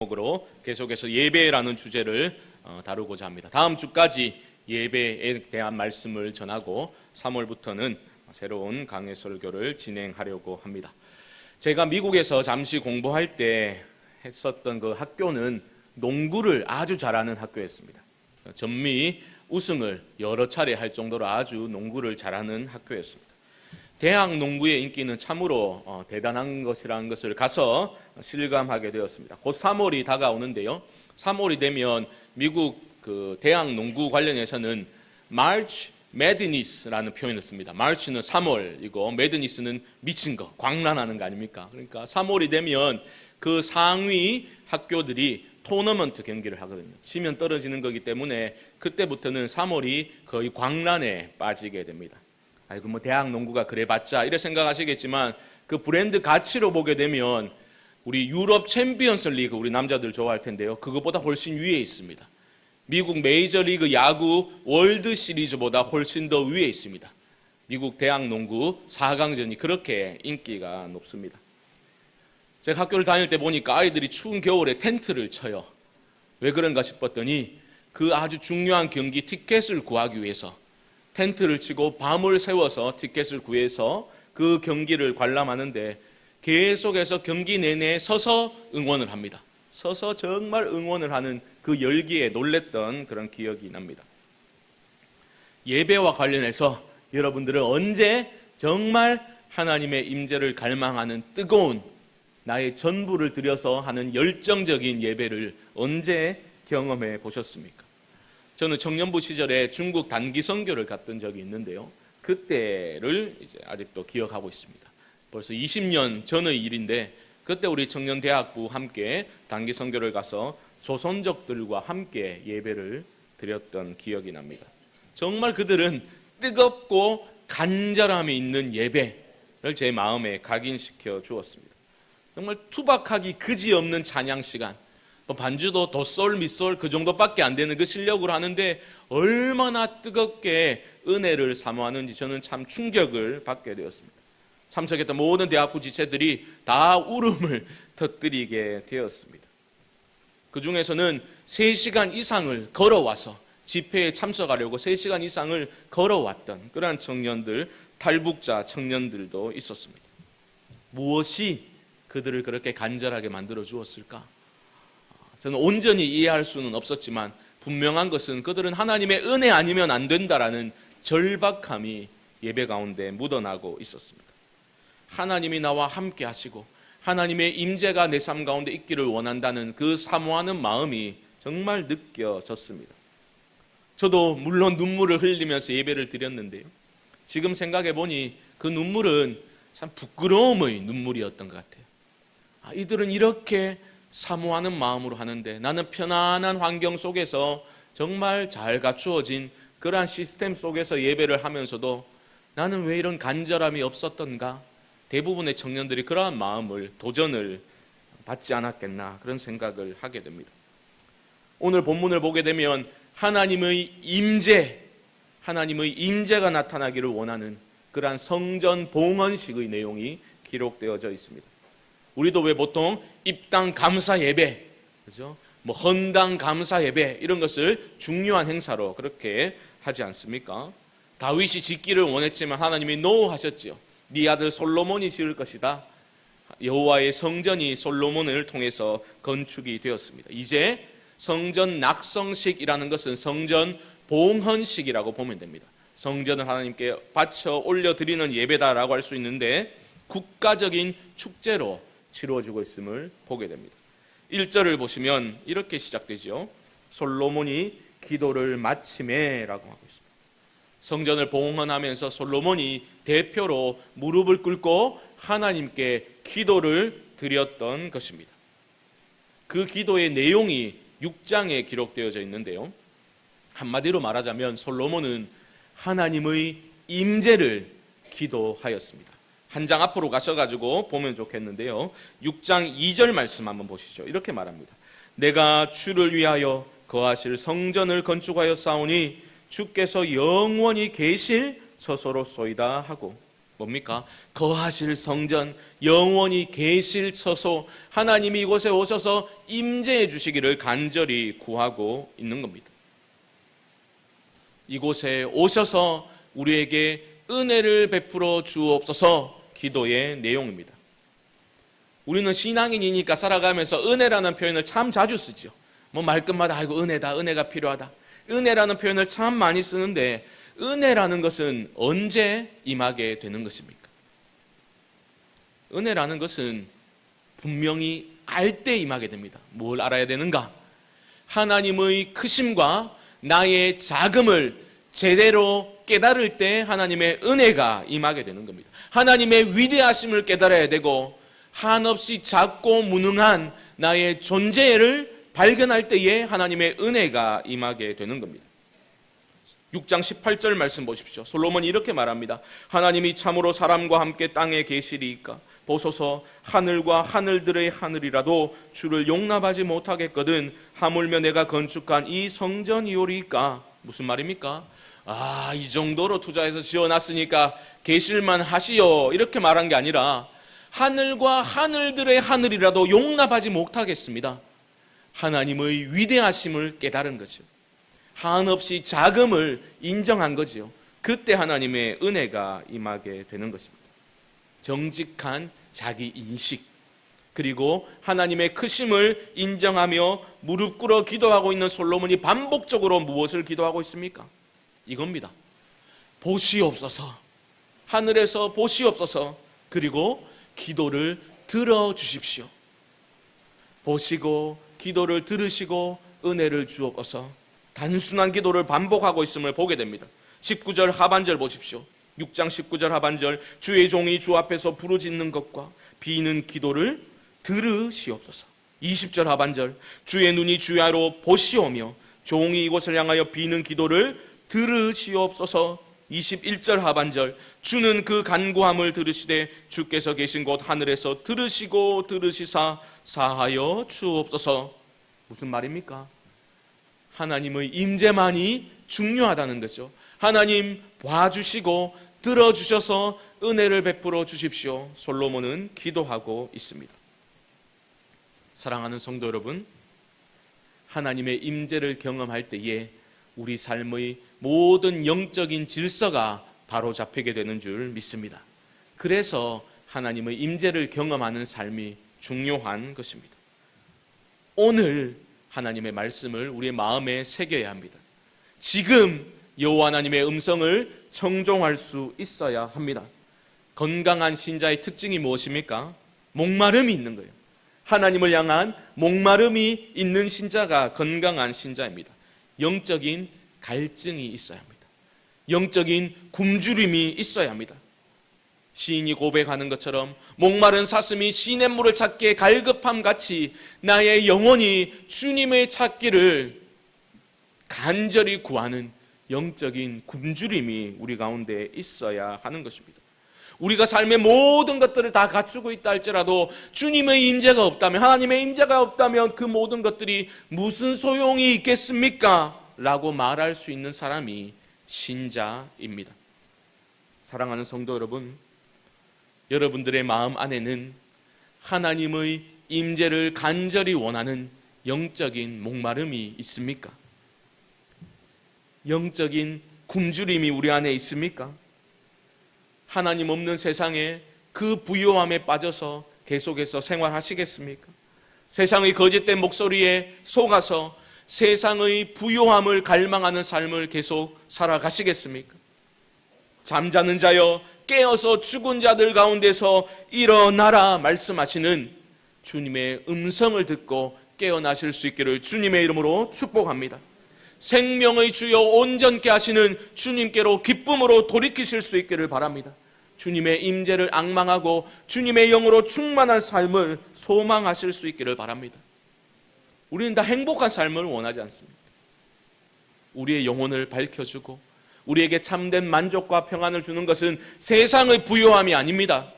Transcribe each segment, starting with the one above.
목으로 계속해서 예배라는 주제를 다루고자 합니다. 다음 주까지 예배에 대한 말씀을 전하고 3월부터는 새로운 강해 설교를 진행하려고 합니다. 제가 미국에서 잠시 공부할 때 했었던 그 학교는 농구를 아주 잘하는 학교였습니다. 전미 우승을 여러 차례 할 정도로 아주 농구를 잘하는 학교였습니다. 대학 농구의 인기는 참으로 대단한 것이라는 것을 가서 실감하게 되었습니다. 곧 3월이 다가오는데요. 3월이 되면 미국 그 대학 농구 관련해서는 March Madness라는 표현을 씁니다. March는 3월이고 Madness는 미친 거, 광란하는 거 아닙니까? 그러니까 3월이 되면 그 상위 학교들이 토너먼트 경기를 하거든요. 치면 떨어지는 거기 때문에 그때부터는 3월이 거의 광란에 빠지게 됩니다. 아이고 뭐 대학 농구가 그래봤자 이래 생각하시겠지만 그 브랜드 가치로 보게 되면 우리 유럽 챔피언스 리그 우리 남자들 좋아할 텐데요. 그것보다 훨씬 위에 있습니다. 미국 메이저리그 야구 월드 시리즈보다 훨씬 더 위에 있습니다. 미국 대학 농구 4강전이 그렇게 인기가 높습니다. 제가 학교를 다닐 때 보니까 아이들이 추운 겨울에 텐트를 쳐요. 왜 그런가 싶었더니 그 아주 중요한 경기 티켓을 구하기 위해서 텐트를 치고 밤을 새워서 티켓을 구해서 그 경기를 관람하는데 계속해서 경기 내내 서서 응원을 합니다. 서서 정말 응원을 하는 그 열기에 놀랬던 그런 기억이 납니다. 예배와 관련해서 여러분들은 언제 정말 하나님의 임재를 갈망하는 뜨거운 나의 전부를 들여서 하는 열정적인 예배를 언제 경험해 보셨습니까? 저는 청년부 시절에 중국 단기 선교를 갔던 적이 있는데요. 그때를 이제 아직도 기억하고 있습니다. 벌써 20년 전의 일인데 그때 우리 청년대학부 함께 단기 선교를 가서 조선족들과 함께 예배를 드렸던 기억이 납니다. 정말 그들은 뜨겁고 간절함이 있는 예배를 제 마음에 각인시켜 주었습니다. 정말 투박하기 그지없는 찬양 시간, 반주도 도솔, 미솔 그 정도밖에 안 되는 그 실력으로 하는데 얼마나 뜨겁게 은혜를 사모하는지 저는 참 충격을 받게 되었습니다. 참석했던 모든 대학부 지체들이 다 울음을 터뜨리게 되었습니다. 그 중에서는 3시간 이상을 걸어와서 집회에 참석하려고 3시간 이상을 걸어왔던 그러한 청년들, 탈북자 청년들도 있었습니다. 무엇이 그들을 그렇게 간절하게 만들어 주었을까? 저는 온전히 이해할 수는 없었지만 분명한 것은 그들은 하나님의 은혜 아니면 안 된다라는 절박함이 예배 가운데 묻어나고 있었습니다. 하나님이 나와 함께 하시고 하나님의 임재가 내 삶 가운데 있기를 원한다는 그 사모하는 마음이 정말 느껴졌습니다. 저도 물론 눈물을 흘리면서 예배를 드렸는데요. 지금 생각해 보니 그 눈물은 참 부끄러움의 눈물이었던 것 같아요. 이들은 이렇게 사모하는 마음으로 하는데 나는 편안한 환경 속에서 정말 잘 갖추어진 그러한 시스템 속에서 예배를 하면서도 나는 왜 이런 간절함이 없었던가? 대부분의 청년들이 그러한 마음을 도전을 받지 않았겠나 그런 생각을 하게 됩니다. 오늘 본문을 보게 되면 하나님의 임재가 나타나기를 원하는 그러한 성전 봉헌식의 내용이 기록되어져 있습니다. 우리도 왜 보통 입당 감사 예배, 그죠? 뭐 헌당 감사 예배 이런 것을 중요한 행사로 그렇게 하지 않습니까? 다윗이 짓기를 원했지만 하나님이 노하셨지요. 네 아들 솔로몬이 지을 것이다. 여호와의 성전이 솔로몬을 통해서 건축이 되었습니다. 이제 성전 낙성식이라는 것은 성전 봉헌식이라고 보면 됩니다. 성전을 하나님께 바쳐 올려드리는 예배다라고 할 수 있는데 국가적인 축제로 치루어지고 있음을 보게 됩니다. 1절을 보시면 이렇게 시작되죠. 솔로몬이 기도를 마치매라고 하고 있습니다. 성전을 봉헌하면서 솔로몬이 대표로 무릎을 꿇고 하나님께 기도를 드렸던 것입니다. 그 기도의 내용이 6장에 기록되어져 있는데요. 한마디로 말하자면 솔로몬은 하나님의 임재를 기도하였습니다. 한 장 앞으로 가셔가지고 보면 좋겠는데요. 6장 2절 말씀 한번 보시죠. 이렇게 말합니다. 내가 주를 위하여 거하실 성전을 건축하여 싸우니 주께서 영원히 계실 처소로소이다 하고 뭡니까? 거하실 성전, 영원히 계실 처소, 하나님이 이곳에 오셔서 임재해 주시기를 간절히 구하고 있는 겁니다. 이곳에 오셔서 우리에게 은혜를 베풀어 주옵소서 기도의 내용입니다. 우리는 신앙인이니까 살아가면서 은혜라는 표현을 참 자주 쓰죠. 뭐 말끝마다 아이고 은혜다, 은혜가 필요하다. 은혜라는 표현을 참 많이 쓰는데 은혜라는 것은 언제 임하게 되는 것입니까? 은혜라는 것은 분명히 알 때 임하게 됩니다. 뭘 알아야 되는가? 하나님의 크심과 나의 작음을 제대로 깨달을 때 하나님의 은혜가 임하게 되는 겁니다. 하나님의 위대하심을 깨달아야 되고 한없이 작고 무능한 나의 존재를 발견할 때에 하나님의 은혜가 임하게 되는 겁니다. 6장 18절 말씀 보십시오. 솔로몬이 이렇게 말합니다. 하나님이 참으로 사람과 함께 땅에 계시리이까? 보소서 하늘과 하늘들의 하늘이라도 주를 용납하지 못하겠거든 하물며 내가 건축한 이 성전이오리이까? 무슨 말입니까? 이 정도로 투자해서 지어놨으니까 계실만 하시오 이렇게 말한 게 아니라 하늘과 하늘들의 하늘이라도 용납하지 못하겠습니다. 하나님의 위대하심을 깨달은 거죠. 한없이 작음을 인정한 거죠. 그때 하나님의 은혜가 임하게 되는 것입니다. 정직한 자기 인식, 그리고 하나님의 크심을 인정하며 무릎 꿇어 기도하고 있는 솔로몬이 반복적으로 무엇을 기도하고 있습니까? 이겁니다. 보시옵소서, 하늘에서 보시옵소서, 그리고 기도를 들어주십시오. 보시고 기도를 들으시고 은혜를 주옵소서. 단순한 기도를 반복하고 있음을 보게 됩니다. 19절 하반절 보십시오. 6장 19절 하반절, 주의 종이 주 앞에서 부르짖는 것과 비는 기도를 들으시옵소서. 20절 하반절, 주의 눈이 주야로 보시오며 종이 이곳을 향하여 비는 기도를 들으시옵소서. 21절 하반절, 주는 그 간구함을 들으시되 주께서 계신 곳 하늘에서 들으시고 들으시사 사하여 주옵소서. 무슨 말입니까? 하나님의 임재만이 중요하다는 거죠. 하나님 봐주시고 들어주셔서 은혜를 베풀어 주십시오. 솔로몬은 기도하고 있습니다. 사랑하는 성도 여러분, 하나님의 임재를 경험할 때에 우리 삶의 모든 영적인 질서가 바로 잡히게 되는 줄 믿습니다. 그래서 하나님의 임재를 경험하는 삶이 중요한 것입니다. 오늘 하나님의 말씀을 우리의 마음에 새겨야 합니다. 지금 여호와 하나님의 음성을 청종할 수 있어야 합니다. 건강한 신자의 특징이 무엇입니까? 목마름이 있는 거예요. 하나님을 향한 목마름이 있는 신자가 건강한 신자입니다. 영적인 갈증이 있어야 합니다. 영적인 굶주림이 있어야 합니다. 시인이 고백하는 것처럼 목마른 사슴이 시냇물을 찾기에 갈급함 같이 나의 영혼이 주님의 찾기를 간절히 구하는 영적인 굶주림이 우리 가운데 있어야 하는 것입니다. 우리가 삶의 모든 것들을 다 갖추고 있다 할지라도 주님의 임재가 없다면, 하나님의 임재가 없다면 그 모든 것들이 무슨 소용이 있겠습니까? 라고 말할 수 있는 사람이 신자입니다. 사랑하는 성도 여러분, 여러분들의 마음 안에는 하나님의 임재를 간절히 원하는 영적인 목마름이 있습니까? 영적인 굶주림이 우리 안에 있습니까? 하나님 없는 세상에 그 부요함에 빠져서 계속해서 생활하시겠습니까? 세상의 거짓된 목소리에 속아서 세상의 부요함을 갈망하는 삶을 계속 살아가시겠습니까? 잠자는 자여 깨어서 죽은 자들 가운데서 일어나라 말씀하시는 주님의 음성을 듣고 깨어나실 수 있기를 주님의 이름으로 축복합니다. 생명의 주여 온전케 하시는 주님께로 기쁨으로 돌이키실 수 있기를 바랍니다. 주님의 임재를 앙망하고 주님의 영으로 충만한 삶을 소망하실 수 있기를 바랍니다. 우리는 다 행복한 삶을 원하지 않습니다. 우리의 영혼을 밝혀주고 우리에게 참된 만족과 평안을 주는 것은 세상의 부요함이 아닙니다.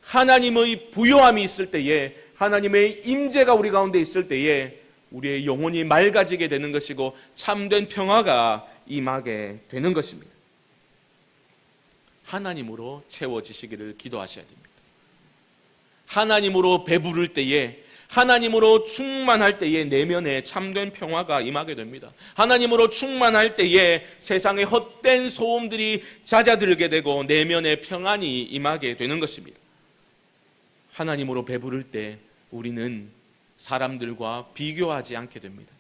하나님의 부요함이 있을 때에, 하나님의 임재가 우리 가운데 있을 때에 우리의 영혼이 맑아지게 되는 것이고 참된 평화가 임하게 되는 것입니다. 하나님으로 채워지시기를 기도하셔야 됩니다. 하나님으로 배부를 때에, 하나님으로 충만할 때에 내면에 참된 평화가 임하게 됩니다. 하나님으로 충만할 때에 세상의 헛된 소음들이 잦아들게 되고 내면에 평안이 임하게 되는 것입니다. 하나님으로 배부를 때 우리는 사람들과 비교하지 않게 됩니다.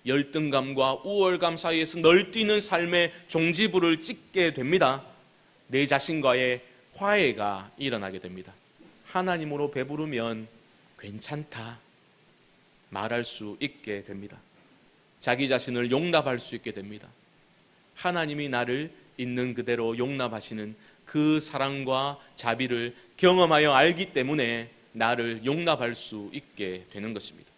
열등감과 우월감 사이에서 널뛰는 삶의 종지부를 찍게 됩니다. 내 자신과의 화해가 일어나게 됩니다. 하나님으로 배부르면 괜찮다 말할 수 있게 됩니다. 자기 자신을 용납할 수 있게 됩니다. 하나님이 나를 있는 그대로 용납하시는 그 사랑과 자비를 경험하여 알기 때문에 나를 용납할 수 있게 되는 것입니다.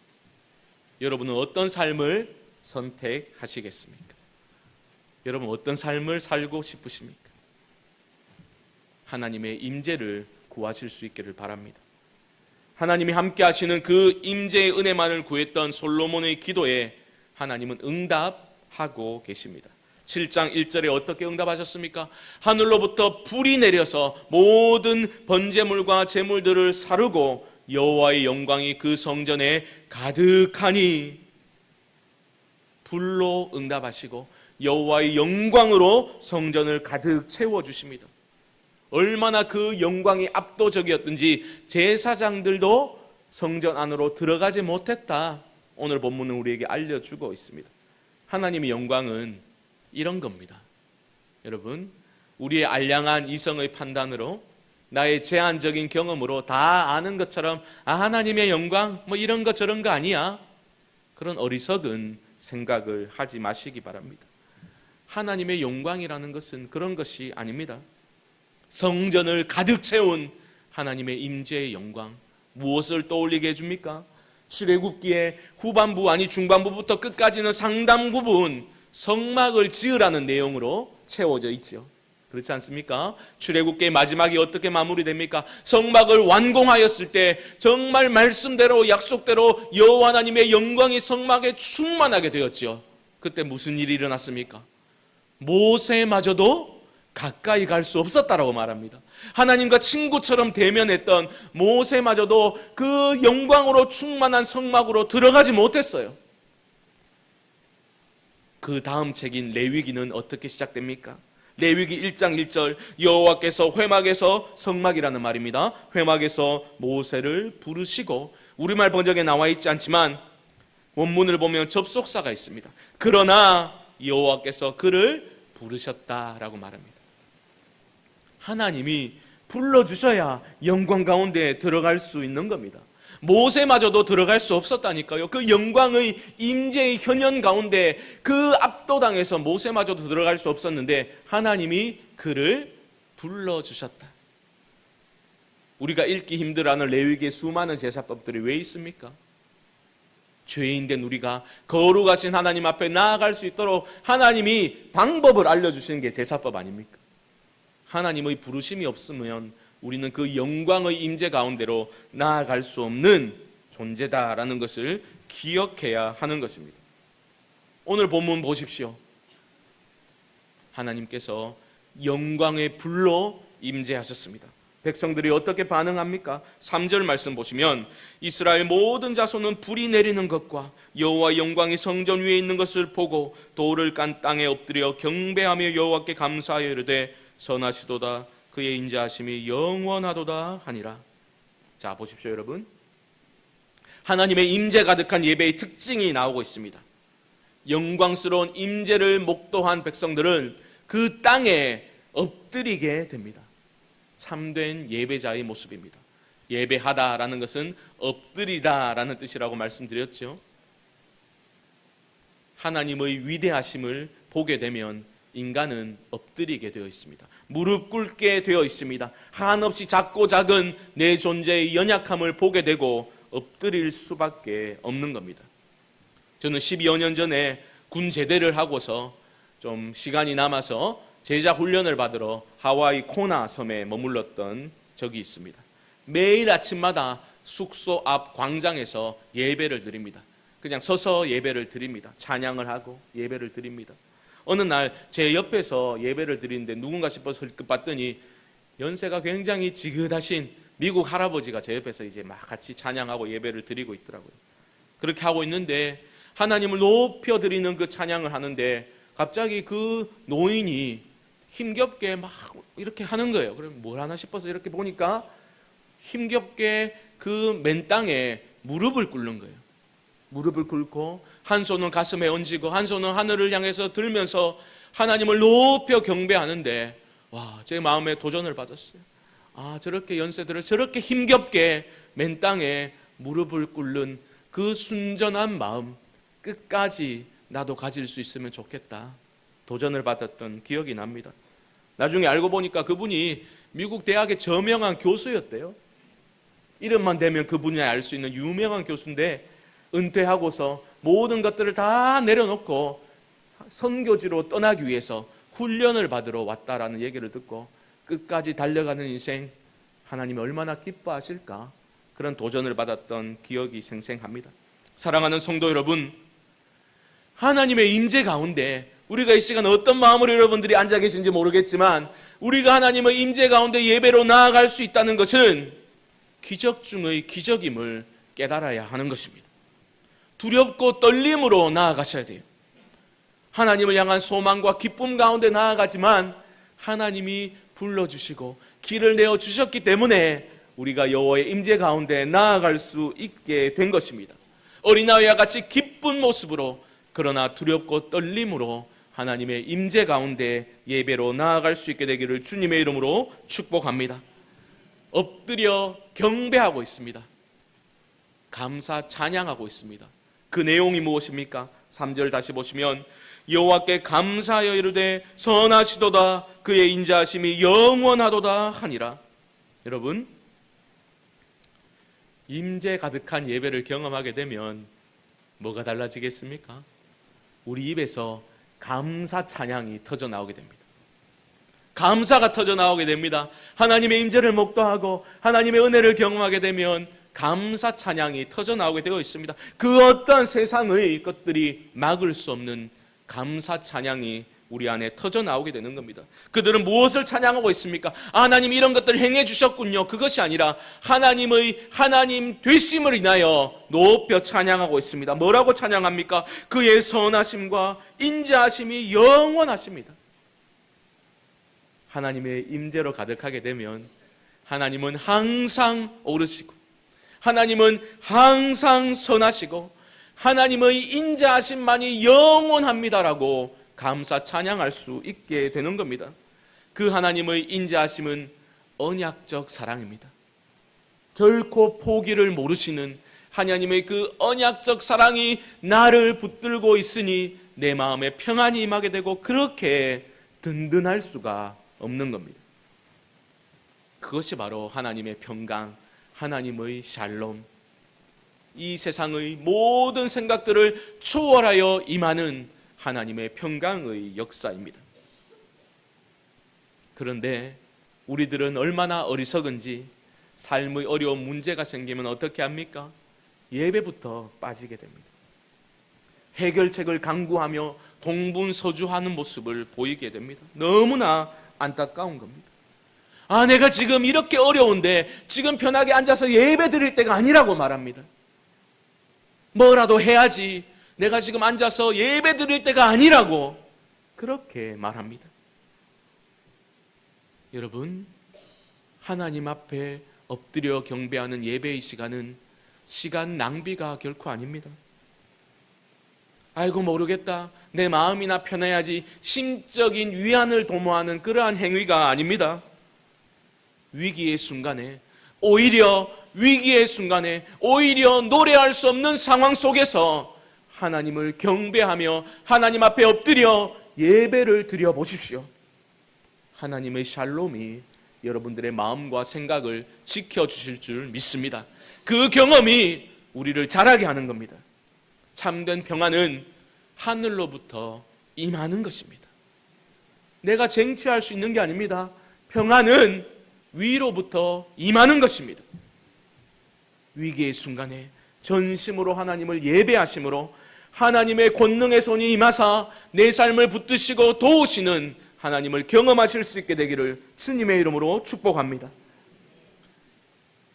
여러분은 어떤 삶을 선택하시겠습니까? 여러분 어떤 삶을 살고 싶으십니까? 하나님의 임재를 구하실 수 있기를 바랍니다. 하나님이 함께 하시는 그 임재의 은혜만을 구했던 솔로몬의 기도에 하나님은 응답하고 계십니다. 7장 1절에 어떻게 응답하셨습니까? 하늘로부터 불이 내려서 모든 번제물과 제물들을 사르고 여호와의 영광이 그 성전에 가득하니, 불로 응답하시고 여호와의 영광으로 성전을 가득 채워주십니다. 얼마나 그 영광이 압도적이었든지 제사장들도 성전 안으로 들어가지 못했다. 오늘 본문은 우리에게 알려주고 있습니다. 하나님의 영광은 이런 겁니다. 여러분, 우리의 알량한 이성의 판단으로, 나의 제한적인 경험으로 다 아는 것처럼 하나님의 영광 뭐 이런 거 저런 거 아니야, 그런 어리석은 생각을 하지 마시기 바랍니다. 하나님의 영광이라는 것은 그런 것이 아닙니다. 성전을 가득 채운 하나님의 임재의 영광, 무엇을 떠올리게 해줍니까? 출애굽기의 후반부 아니 중반부부터 끝까지는 상당 부분 성막을 지으라는 내용으로 채워져 있죠. 그렇지 않습니까? 출애굽기의 마지막이 어떻게 마무리됩니까? 성막을 완공하였을 때 정말 말씀대로 약속대로 여호와 하나님의 영광이 성막에 충만하게 되었죠. 그때 무슨 일이 일어났습니까? 모세마저도 가까이 갈 수 없었다라고 말합니다. 하나님과 친구처럼 대면했던 모세마저도 그 영광으로 충만한 성막으로 들어가지 못했어요. 그 다음 책인 레위기는 어떻게 시작됩니까? 레위기 1장 1절, 여호와께서 회막에서, 성막이라는 말입니다, 회막에서 모세를 부르시고, 우리말 번역에 나와 있지 않지만 원문을 보면 접속사가 있습니다. 그러나 여호와께서 그를 부르셨다라고 말합니다. 하나님이 불러주셔야 영광 가운데 들어갈 수 있는 겁니다. 모세마저도 들어갈 수 없었다니까요. 그 영광의 임재의 현현 가운데 그 압도당해서 모세마저도 들어갈 수 없었는데 하나님이 그를 불러주셨다. 우리가 읽기 힘들어하는 레위기의 수많은 제사법들이 왜 있습니까? 죄인된 우리가 거룩하신 하나님 앞에 나아갈 수 있도록 하나님이 방법을 알려주시는 게 제사법 아닙니까? 하나님의 부르심이 없으면 우리는 그 영광의 임재 가운데로 나아갈 수 없는 존재다라는 것을 기억해야 하는 것입니다. 오늘 본문 보십시오. 하나님께서 영광의 불로 임재하셨습니다. 백성들이 어떻게 반응합니까? 3절 말씀 보시면 이스라엘 모든 자손은 불이 내리는 것과 여호와의 영광이 성전 위에 있는 것을 보고 돌을 깐 땅에 엎드려 경배하며 여호와께 감사하여 이르되 선하시도다, 그의 인자하심이 영원하도다 하니라. 자, 보십시오 여러분. 하나님의 임재 가득한 예배의 특징이 나오고 있습니다. 영광스러운 임재를 목도한 백성들은 그 땅에 엎드리게 됩니다. 참된 예배자의 모습입니다. 예배하다라는 것은 엎드리다라는 뜻이라고 말씀드렸죠. 하나님의 위대하심을 보게 되면 인간은 엎드리게 되어 있습니다. 무릎 꿇게 되어 있습니다. 한없이 작고 작은 내 존재의 연약함을 보게 되고 엎드릴 수밖에 없는 겁니다. 저는 12여 년 전에 군 제대를 하고서 좀 시간이 남아서 제자 훈련을 받으러 하와이 코나 섬에 머물렀던 적이 있습니다. 매일 아침마다 숙소 앞 광장에서 예배를 드립니다. 그냥 서서 예배를 드립니다. 찬양을 하고 예배를 드립니다. 어느 날 제 옆에서 예배를 드리는데 누군가 싶어서 봤더니 연세가 굉장히 지긋하신 미국 할아버지가 제 옆에서 이제 막 같이 찬양하고 예배를 드리고 있더라고요. 그렇게 하고 있는데 하나님을 높여 드리는 그 찬양을 하는데 갑자기 그 노인이 힘겹게 막 이렇게 하는 거예요. 그럼 뭘 하나 싶어서 이렇게 보니까 힘겹게 그 맨 땅에 무릎을 꿇는 거예요. 무릎을 꿇고 한 손은 가슴에 얹고 한 손은 하늘을 향해서 들면서 하나님을 높여 경배하는데 와, 제 마음에 도전을 받았어요. 아, 저렇게 연세들을 저렇게 힘겹게 맨 땅에 무릎을 꿇는 그 순전한 마음 끝까지 나도 가질 수 있으면 좋겠다. 도전을 받았던 기억이 납니다. 나중에 알고 보니까 그분이 미국 대학의 저명한 교수였대요. 이름만 대면 그분이 알 수 있는 유명한 교수인데 은퇴하고서 모든 것들을 다 내려놓고 선교지로 떠나기 위해서 훈련을 받으러 왔다라는 얘기를 듣고 끝까지 달려가는 인생, 하나님이 얼마나 기뻐하실까, 그런 도전을 받았던 기억이 생생합니다. 사랑하는 성도 여러분, 하나님의 임재 가운데 우리가 이 시간 어떤 마음으로 여러분들이 앉아 계신지 모르겠지만 우리가 하나님의 임재 가운데 예배로 나아갈 수 있다는 것은 기적 중의 기적임을 깨달아야 하는 것입니다. 두렵고 떨림으로 나아가셔야 돼요. 하나님을 향한 소망과 기쁨 가운데 나아가지만 하나님이 불러주시고 길을 내어주셨기 때문에 우리가 여호와의 임재 가운데 나아갈 수 있게 된 것입니다. 어린아이와 같이 기쁜 모습으로, 그러나 두렵고 떨림으로 하나님의 임재 가운데 예배로 나아갈 수 있게 되기를 주님의 이름으로 축복합니다. 엎드려 경배하고 있습니다. 감사 찬양하고 있습니다. 그 내용이 무엇입니까? 3절 다시 보시면 여호와께 감사하여 이르되 선하시도다 그의 인자하심이 영원하도다 하니라. 여러분, 임재 가득한 예배를 경험하게 되면 뭐가 달라지겠습니까? 우리 입에서 감사 찬양이 터져 나오게 됩니다. 감사가 터져 나오게 됩니다. 하나님의 임재를 목도하고 하나님의 은혜를 경험하게 되면 감사 찬양이 터져 나오게 되어 있습니다. 그 어떤 세상의 것들이 막을 수 없는 감사 찬양이 우리 안에 터져 나오게 되는 겁니다. 그들은 무엇을 찬양하고 있습니까? 하나님이 이런 것들을 행해 주셨군요. 그것이 아니라 하나님의 하나님 되심을 인하여 높여 찬양하고 있습니다. 뭐라고 찬양합니까? 그의 선하심과 인자하심이 영원하십니다. 하나님의 임재로 가득하게 되면 하나님은 항상 오르시고 하나님은 항상 선하시고 하나님의 인자하심만이 영원합니다라고 감사 찬양할 수 있게 되는 겁니다. 그 하나님의 인자하심은 언약적 사랑입니다. 결코 포기를 모르시는 하나님의 그 언약적 사랑이 나를 붙들고 있으니 내 마음에 평안이 임하게 되고 그렇게 든든할 수가 없는 겁니다. 그것이 바로 하나님의 평강, 하나님의 샬롬, 이 세상의 모든 생각들을 초월하여 임하는 하나님의 평강의 역사입니다. 그런데 우리들은 얼마나 어리석은지 삶의 어려운 문제가 생기면 어떻게 합니까? 예배부터 빠지게 됩니다. 해결책을 강구하며 동분서주하는 모습을 보이게 됩니다. 너무나 안타까운 겁니다. 아, 내가 지금 이렇게 어려운데 지금 편하게 앉아서 예배 드릴 때가 아니라고 말합니다. 뭐라도 해야지, 내가 지금 앉아서 예배 드릴 때가 아니라고 그렇게 말합니다. 여러분, 하나님 앞에 엎드려 경배하는 예배의 시간은 시간 낭비가 결코 아닙니다. 아이고 모르겠다, 내 마음이나 편해야지, 심적인 위안을 도모하는 그러한 행위가 아닙니다. 위기의 순간에, 오히려 위기의 순간에, 오히려 노래할 수 없는 상황 속에서 하나님을 경배하며 하나님 앞에 엎드려 예배를 드려 보십시오. 하나님의 샬롬이 여러분들의 마음과 생각을 지켜주실 줄 믿습니다. 그 경험이 우리를 자라게 하는 겁니다. 참된 평안은 하늘로부터 임하는 것입니다. 내가 쟁취할 수 있는 게 아닙니다. 평안은 위로부터 임하는 것입니다. 위기의 순간에 전심으로 하나님을 예배하심으로 하나님의 권능의 손이 임하사 내 삶을 붙드시고 도우시는 하나님을 경험하실 수 있게 되기를 주님의 이름으로 축복합니다.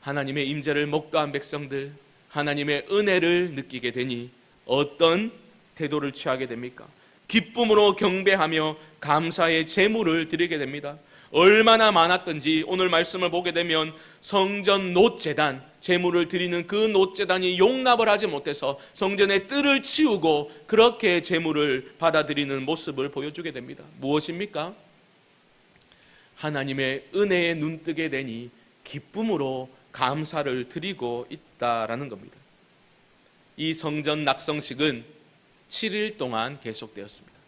하나님의 임재를 목도한 백성들, 하나님의 은혜를 느끼게 되니 어떤 태도를 취하게 됩니까? 기쁨으로 경배하며 감사의 제물을 드리게 됩니다. 얼마나 많았던지 오늘 말씀을 보게 되면 성전 놋제단, 제물을 드리는 그 놋제단이 용납을 하지 못해서 성전의 뜰을 치우고 그렇게 제물을 받아들이는 모습을 보여주게 됩니다. 무엇입니까? 하나님의 은혜에 눈뜨게 되니 기쁨으로 감사를 드리고 있다라는 겁니다. 이 성전 낙성식은 7일 동안 계속되었습니다.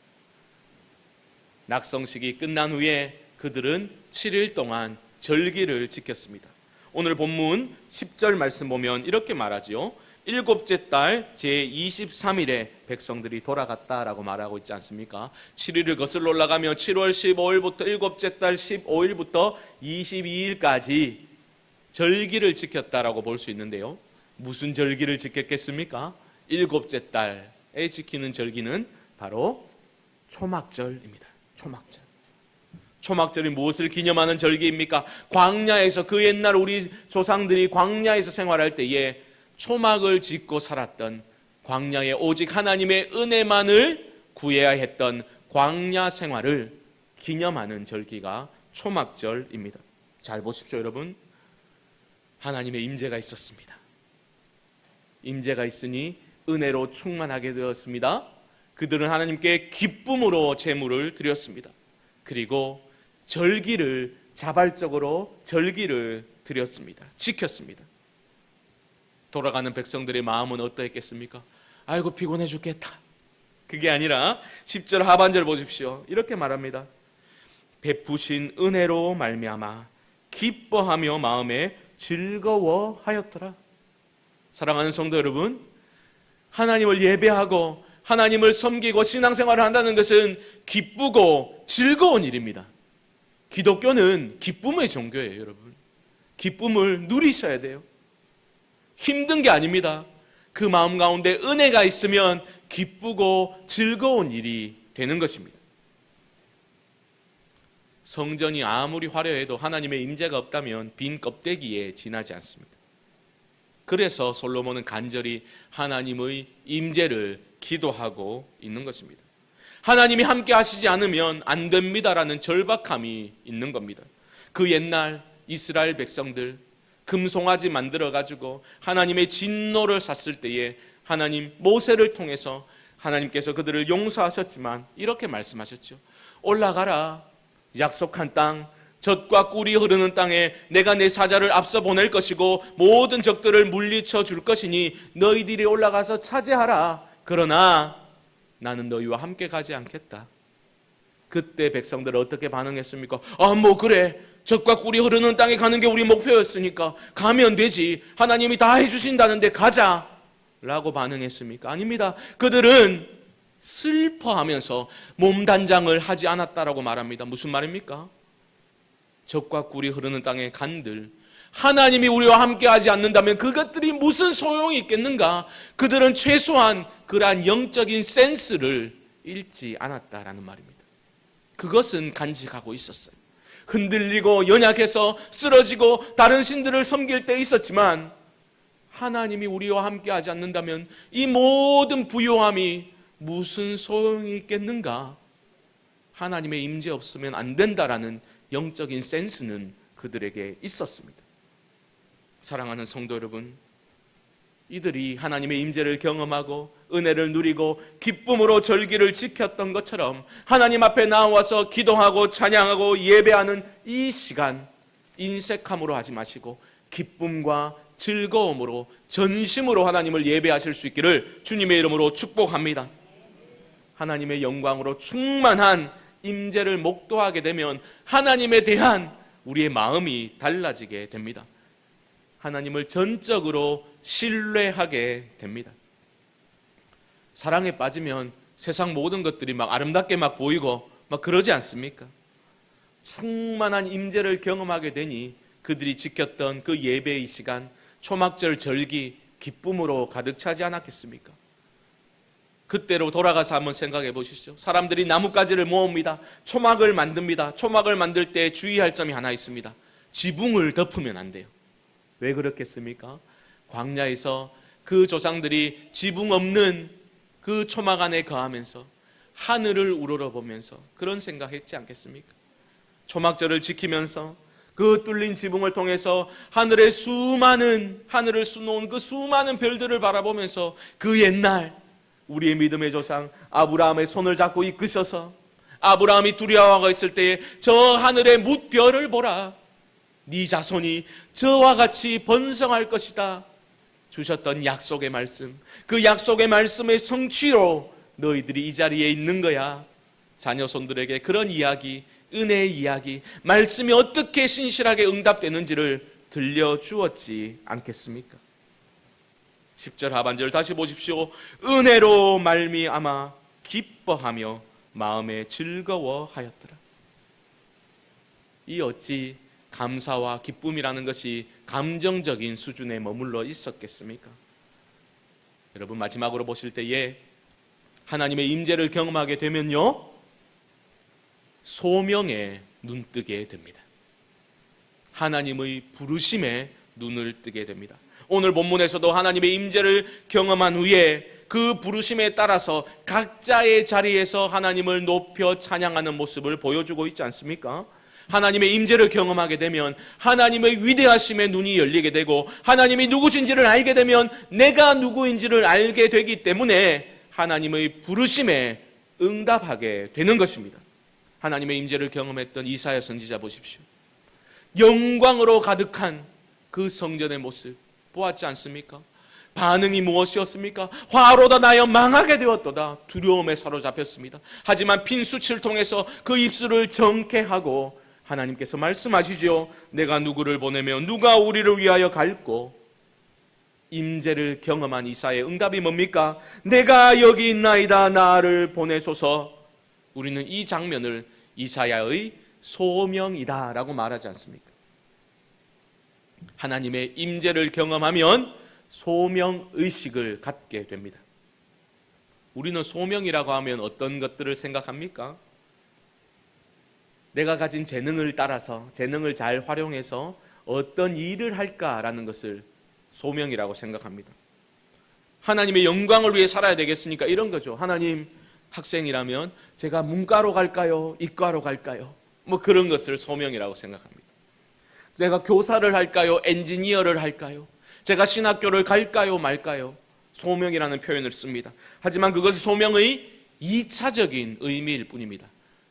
낙성식이 끝난 후에 그들은 7일 동안 절기를 지켰습니다. 오늘 본문 10절 말씀 보면 이렇게 말하지요. 일곱째 달 제23일에 백성들이 돌아갔다라고 말하고 있지 않습니까? 7일을 거슬러 올라가며 7월 15일부터 일곱째 달 15일부터 22일까지 절기를 지켰다라고 볼 수 있는데요. 무슨 절기를 지켰겠습니까? 일곱째 달에 지키는 절기는 바로 초막절입니다. 초막절. 초막절이 무엇을 기념하는 절기입니까? 광야에서 그 옛날 우리 조상들이 광야에서 생활할 때에 초막을 짓고 살았던, 광야에 오직 하나님의 은혜만을 구해야 했던 광야 생활을 기념하는 절기가 초막절입니다. 잘 보십시오, 여러분. 하나님의 임재가 있었습니다. 임재가 있으니 은혜로 충만하게 되었습니다. 그들은 하나님께 기쁨으로 제물을 드렸습니다. 그리고 절기를 자발적으로 절기를 드렸습니다. 지켰습니다. 돌아가는 백성들의 마음은 어떠했겠습니까? 아이고 피곤해 죽겠다. 그게 아니라 10절 하반절 보십시오. 이렇게 말합니다. 베푸신 은혜로 말미암아 기뻐하며 마음에 즐거워하였더라. 사랑하는 성도 여러분, 하나님을 예배하고 하나님을 섬기고 신앙생활을 한다는 것은 기쁘고 즐거운 일입니다. 기독교는 기쁨의 종교예요, 여러분. 기쁨을 누리셔야 돼요. 힘든 게 아닙니다. 그 마음 가운데 은혜가 있으면 기쁘고 즐거운 일이 되는 것입니다. 성전이 아무리 화려해도 하나님의 임재가 없다면 빈 껍데기에 지나지 않습니다. 그래서 솔로몬은 간절히 하나님의 임재를 기도하고 있는 것입니다. 하나님이 함께 하시지 않으면 안 됩니다라는 절박함이 있는 겁니다. 그 옛날 이스라엘 백성들 금송아지 만들어가지고 하나님의 진노를 샀을 때에 하나님 모세를 통해서 하나님께서 그들을 용서하셨지만 이렇게 말씀하셨죠. 올라가라. 약속한 땅, 젖과 꿀이 흐르는 땅에 내가 내 사자를 앞서 보낼 것이고 모든 적들을 물리쳐 줄 것이니 너희들이 올라가서 차지하라. 그러나 나는 너희와 함께 가지 않겠다. 그때 백성들은 어떻게 반응했습니까? 뭐 그래, 젖과 꿀이 흐르는 땅에 가는 게 우리 목표였으니까 가면 되지. 하나님이 다 해주신다는데 가자 라고 반응했습니까? 아닙니다. 그들은 슬퍼하면서 몸단장을 하지 않았다라고 말합니다. 무슨 말입니까? 젖과 꿀이 흐르는 땅에 간들 하나님이 우리와 함께 하지 않는다면 그것들이 무슨 소용이 있겠는가? 그들은 최소한 그러한 영적인 센스를 잃지 않았다라는 말입니다. 그것은 간직하고 있었어요. 흔들리고 연약해서 쓰러지고 다른 신들을 섬길 때 있었지만 하나님이 우리와 함께 하지 않는다면 이 모든 부요함이 무슨 소용이 있겠는가? 하나님의 임재 없으면 안 된다라는 영적인 센스는 그들에게 있었습니다. 사랑하는 성도 여러분, 이들이 하나님의 임재를 경험하고 은혜를 누리고 기쁨으로 절기를 지켰던 것처럼 하나님 앞에 나와서 기도하고 찬양하고 예배하는 이 시간 인색함으로 하지 마시고 기쁨과 즐거움으로 전심으로 하나님을 예배하실 수 있기를 주님의 이름으로 축복합니다. 하나님의 영광으로 충만한 임재를 목도하게 되면 하나님에 대한 우리의 마음이 달라지게 됩니다. 하나님을 전적으로 신뢰하게 됩니다. 사랑에 빠지면 세상 모든 것들이 막 아름답게 막 보이고 막 그러지 않습니까? 충만한 임재를 경험하게 되니 그들이 지켰던 그 예배의 시간, 초막절 절기, 기쁨으로 가득 차지 않았겠습니까? 그때로 돌아가서 한번 생각해 보시죠. 사람들이 나뭇가지를 모읍니다. 초막을 만듭니다. 초막을 만들 때 주의할 점이 하나 있습니다. 지붕을 덮으면 안 돼요. 왜 그렇겠습니까? 광야에서 그 조상들이 지붕 없는 그 초막 안에 거하면서 하늘을 우러러보면서 그런 생각했지 않겠습니까? 초막절을 지키면서 그 뚫린 지붕을 통해서 하늘을 수놓은 그 수많은 별들을 바라보면서 그 옛날 우리의 믿음의 조상 아브라함의 손을 잡고 이끄셔서 아브라함이 두려워하고 있을 때에 저 하늘의 뭇별을 보라, 네 자손이 저와 같이 번성할 것이다 주셨던 약속의 말씀, 그 약속의 말씀의 성취로 너희들이 이 자리에 있는 거야. 자녀손들에게 그런 이야기, 은혜의 이야기, 말씀이 어떻게 신실하게 응답되는지를 들려주었지 않겠습니까? 10절 하반절 다시 보십시오. 은혜로 말미암아 기뻐하며 마음에 즐거워하였더라. 이 어찌 감사와 기쁨이라는 것이 감정적인 수준에 머물러 있었겠습니까? 여러분, 마지막으로 보실 때에 하나님의 임재를 경험하게 되면요, 소명에 눈뜨게 됩니다. 하나님의 부르심에 눈을 뜨게 됩니다. 오늘 본문에서도 하나님의 임재를 경험한 후에 그 부르심에 따라서 각자의 자리에서 하나님을 높여 찬양하는 모습을 보여주고 있지 않습니까? 하나님의 임재를 경험하게 되면 하나님의 위대하심에 눈이 열리게 되고 하나님이 누구신지를 알게 되면 내가 누구인지를 알게 되기 때문에 하나님의 부르심에 응답하게 되는 것입니다. 하나님의 임재를 경험했던 이사야 선지자 보십시오. 영광으로 가득한 그 성전의 모습 보았지 않습니까? 반응이 무엇이었습니까? 화로다 나여 망하게 되었도다. 두려움에 사로잡혔습니다. 하지만 핀수치를 통해서 그 입술을 정케하고 하나님께서 말씀하시죠. 내가 누구를 보내며 누가 우리를 위하여 갈고. 임재를 경험한 이사야의 응답이 뭡니까? 내가 여기 있나이다, 나를 보내소서. 우리는 이 장면을 이사야의 소명이다 라고 말하지 않습니까? 하나님의 임재를 경험하면 소명의식을 갖게 됩니다. 우리는 소명이라고 하면 어떤 것들을 생각합니까? 내가 가진 재능을 따라서, 재능을 잘 활용해서 어떤 일을 할까라는 것을 소명이라고 생각합니다. 하나님의 영광을 위해 살아야 되겠으니까 이런 거죠. 하나님, 학생이라면 제가 문과로 갈까요? 이과로 갈까요? 뭐 그런 것을 소명이라고 생각합니다. 제가 교사를 할까요? 엔지니어를 할까요? 제가 신학교를 갈까요? 말까요? 소명이라는 표현을 씁니다. 하지만 그것은 소명의 2차적인 의미일 뿐입니다.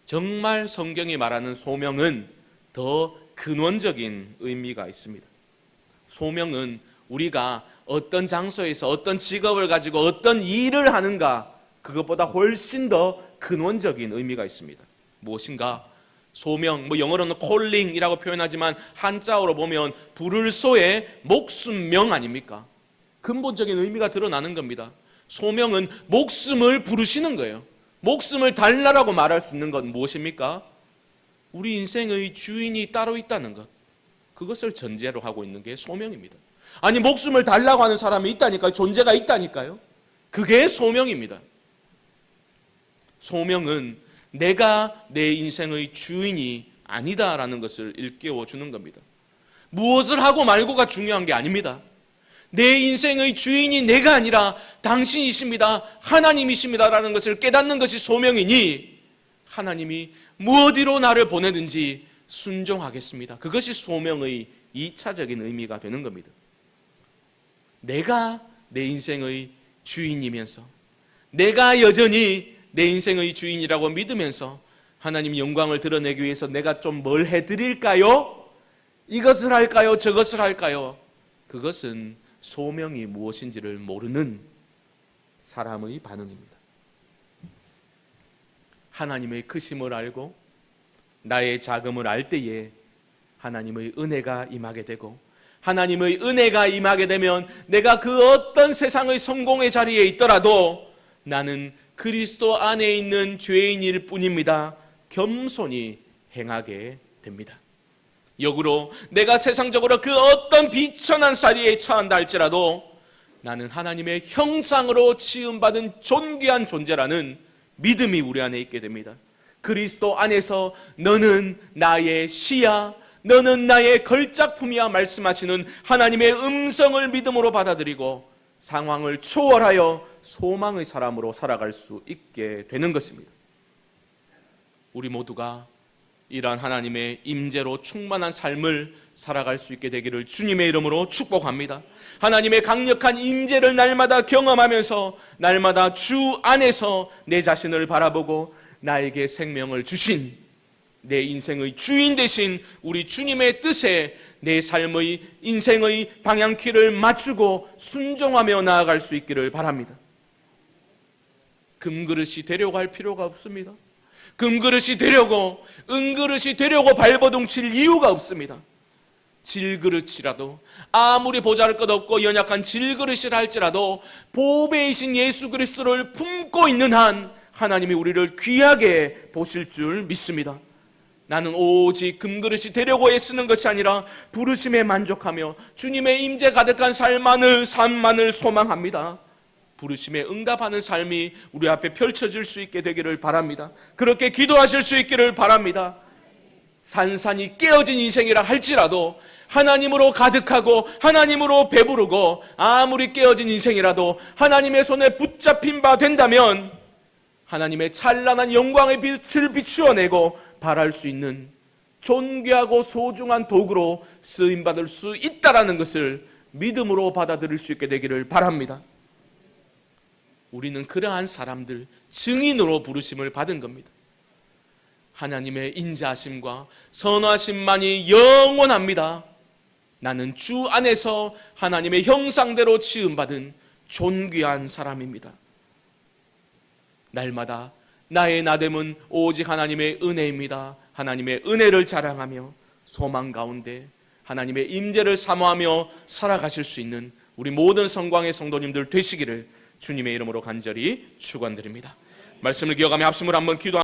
정말 성경이 말하는 소명은 더 근원적인 의미가 있습니다. 소명은 우리가 어떤 장소에서 어떤 직업을 가지고 어떤 일을 하는가, 그것보다 훨씬 더 근원적인 의미가 있습니다. 무엇인가? 소명, 영어로는 calling이라고 표현하지만 한자어로 보면 불을소의 목숨명 아닙니까? 근본적인 의미가 드러나는 겁니다. 소명은 목숨을 부르시는 거예요. 목숨을 달라라고 말할 수 있는 건 무엇입니까? 우리 인생의 주인이 따로 있다는 것, 그것을 전제로 하고 있는 게 소명입니다. 아니, 목숨을 달라고 하는 사람이 있다니까요. 존재가 있다니까요. 그게 소명입니다. 소명은 내가 내 인생의 주인이 아니다라는 것을 일깨워 주는 겁니다. 무엇을 하고 말고가 중요한 게 아닙니다. 내 인생의 주인이 내가 아니라 당신이십니다, 하나님이십니다라는 것을 깨닫는 것이 소명이니 하나님이 무어디로 나를 보내든지 순종하겠습니다. 그것이 소명의 2차적인 의미가 되는 겁니다. 내가 내 인생의 주인이면서 내가 여전히 내 인생의 주인이라고 믿으면서 하나님 영광을 드러내기 위해서 내가 좀 뭘 해드릴까요? 이것을 할까요? 저것을 할까요? 그것은 소명이 무엇인지를 모르는 사람의 반응입니다. 하나님의 크심을 알고 나의 작음을 알 때에 하나님의 은혜가 임하게 되고, 하나님의 은혜가 임하게 되면 내가 그 어떤 세상의 성공의 자리에 있더라도 나는 그리스도 안에 있는 죄인일 뿐입니다, 겸손히 행하게 됩니다. 역으로 내가 세상적으로 그 어떤 비천한 자리에 처한다 할지라도 나는 하나님의 형상으로 지음받은 존귀한 존재라는 믿음이 우리 안에 있게 됩니다. 그리스도 안에서 너는 나의 시야, 너는 나의 걸작품이야 말씀하시는 하나님의 음성을 믿음으로 받아들이고 상황을 초월하여 소망의 사람으로 살아갈 수 있게 되는 것입니다. 우리 모두가 이러한 하나님의 임재로 충만한 삶을 살아갈 수 있게 되기를 주님의 이름으로 축복합니다. 하나님의 강력한 임재를 날마다 경험하면서 날마다 주 안에서 내 자신을 바라보고 나에게 생명을 주신 내 인생의 주인 되신 우리 주님의 뜻에 내 삶의 인생의 방향키를 맞추고 순종하며 나아갈 수 있기를 바랍니다. 금그릇이 되려고 할 필요가 없습니다. 금그릇이 되려고 은그릇이 되려고 발버둥칠 이유가 없습니다. 질그릇이라도 아무리 보잘것없고 연약한 질그릇이라 할지라도 보배이신 예수 그리스도를 품고 있는 한 하나님이 우리를 귀하게 보실 줄 믿습니다. 나는 오직 금그릇이 되려고 애쓰는 것이 아니라 부르심에 만족하며 주님의 임재 가득한 삶만을 소망합니다. 부르심에 응답하는 삶이 우리 앞에 펼쳐질 수 있게 되기를 바랍니다. 그렇게 기도하실 수 있기를 바랍니다. 산산이 깨어진 인생이라 할지라도 하나님으로 가득하고 하나님으로 배부르고 아무리 깨어진 인생이라도 하나님의 손에 붙잡힌 바 된다면 하나님의 찬란한 영광의 빛을 비추어내고 발할 수 있는 존귀하고 소중한 도구로 쓰임받을 수 있다는 것을 믿음으로 받아들일 수 있게 되기를 바랍니다. 우리는 그러한 사람들, 증인으로 부르심을 받은 겁니다. 하나님의 인자하심과 선하심만이 영원합니다. 나는 주 안에서 하나님의 형상대로 지음받은 존귀한 사람입니다. 날마다 나의 나됨은 오직 하나님의 은혜입니다. 하나님의 은혜를 자랑하며 소망 가운데 하나님의 임재를 사모하며 살아가실 수 있는 우리 모든 성광의 성도님들 되시기를 주님의 이름으로 간절히 축원드립니다. 말씀을 기억하며 합심을 한번 기도합니다.